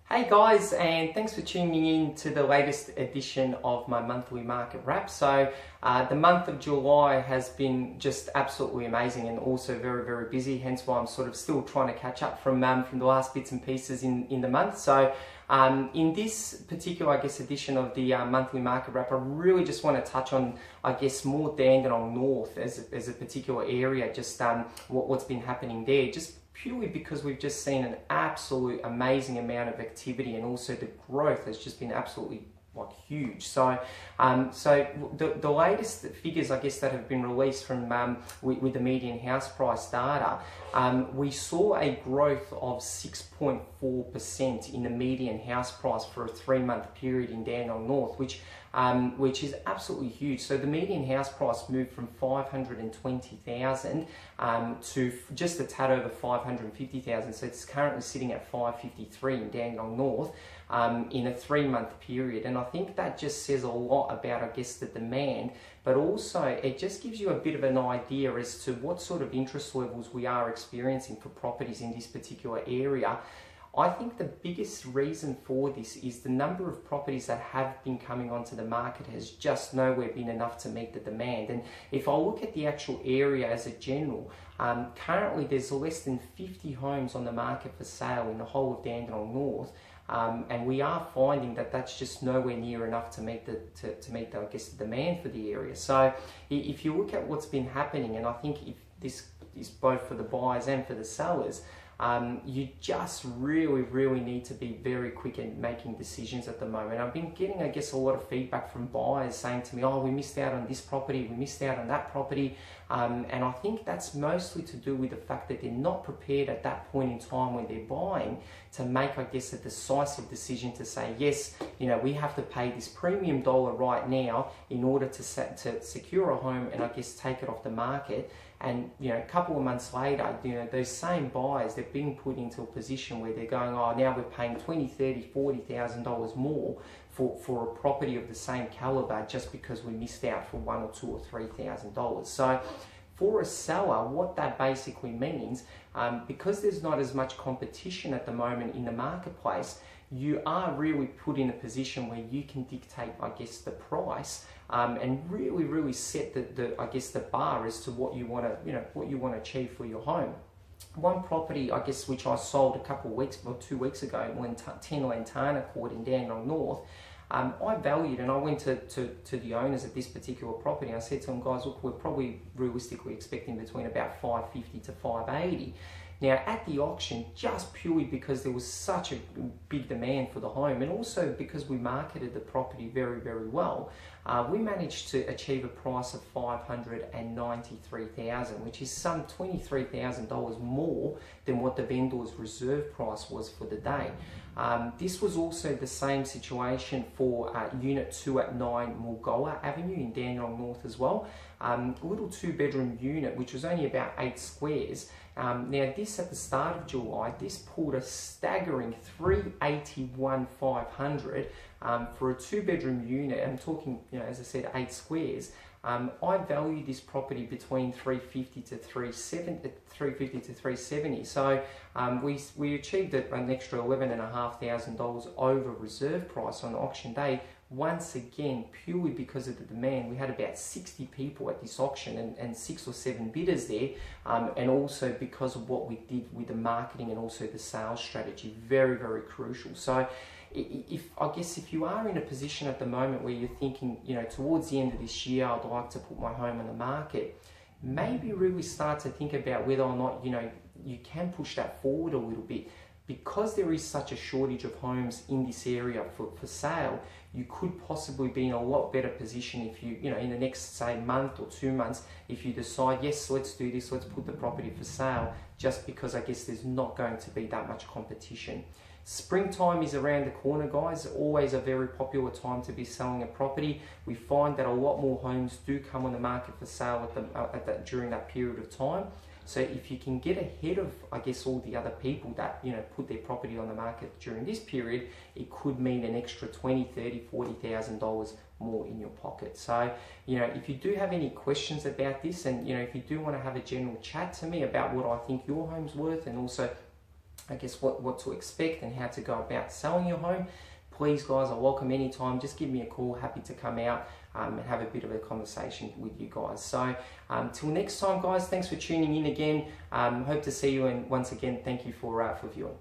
Hey guys, and thanks for tuning in to the latest edition of my monthly market wrap. So the month of July has been just absolutely amazing and also very, very busy, hence why I'm sort of still trying to catch up from the last bits and pieces in the month. So in this particular, edition of the monthly market wrap, I really just want to touch on, more Dandenong North as a particular area, just what's been happening there, just purely because we've just seen an absolute amazing amount of activity, and also the growth has just been absolutely huge. So the latest figures that have been released from with the median house price data, we saw a growth of 6.4% in the median house price for a 3-month period in Dandenong North, which is absolutely huge. So the median house price moved from 520,000 to just a tad over 550,000. So it's currently sitting at 553 in Dandenong North in a 3-month period. And I think that just says a lot about, the demand, but also it just gives you a bit of an idea as to what sort of interest levels we are experiencing for properties in this particular area. I think the biggest reason for this is the number of properties that have been coming onto the market has just nowhere been enough to meet the demand. And if I look at the actual area as a general, currently there's less than 50 homes on the market for sale in the whole of Dandenong North. And we are finding that that's just nowhere near enough to meet the demand for the area. So if you look at what's been happening, and I think if this is both for the buyers and for the sellers, you just really need to be very quick in making decisions at the moment. I've been getting, a lot of feedback from buyers saying to me, oh, we missed out on this property, we missed out on that property. And I think that's mostly to do with the fact that they're not prepared at that point in time when they're buying to make, a decisive decision to say, yes, we have to pay this premium dollar right now in order to secure a home and take it off the market. And a couple of months later, those same buyers, they're being put into a position where they're going, oh, now we're paying $20,000, $30,000, $40,000 more for a property of the same caliber just because we missed out for $1,000 or $2,000 or $3,000. So for a seller, what that basically means, because there's not as much competition at the moment in the marketplace, you are really put in a position where you can dictate, the price, and really set the bar as to what you want to achieve for your home. One property, which I sold a couple of weeks or 2 weeks ago, 10 Lantana Court in Dandenong North. I valued, and I went to the owners of this particular property. I said to them, guys, look, we're probably realistically expecting between about 550 to 580. Now, at the auction, just purely because there was such a big demand for the home, and also because we marketed the property very, very well, we managed to achieve a price of $593,000, which is some $23,000 more than what the vendor's reserve price was for the day. This was also the same situation for Unit 2 at 9 Mulgoa Avenue in Dandenong North as well. A little 2-bedroom unit, which was only about 8 squares. Now this, at the start of July, this pulled a staggering $381,500 for a 2-bedroom unit. I'm talking, as I said, 8 squares. I value this property between $350 to $370. So we achieved an extra $11,500 over reserve price on auction day. Once again, purely because of the demand. We had about 60 people at this auction and 6 or 7 bidders there, and also because of what we did with the marketing and also the sales strategy. Very, very crucial. So if you are in a position at the moment where you're thinking, towards the end of this year, I'd like to put my home on the market, maybe really start to think about whether or not, you can push that forward a little bit. Because there is such a shortage of homes in this area for sale, you could possibly be in a lot better position if you, in the next, say, month or 2 months, if you decide, yes, let's do this, let's put the property for sale, just because there's not going to be that much competition. Springtime is around the corner, guys. Always a very popular time to be selling a property. We find that a lot more homes do come on the market for sale during that period of time. So if you can get ahead of, all the other people that, put their property on the market during this period, it could mean an extra $20,000, $30,000, $40,000 more in your pocket. So, if you do have any questions about this, and, if you do want to have a general chat to me about what I think your home's worth, and also I guess what to expect and how to go about selling your home, please guys, I'm welcome anytime. Just give me a call, happy to come out and have a bit of a conversation with you guys. So till next time guys, thanks for tuning in again. Hope to see you, and once again, thank you for viewing.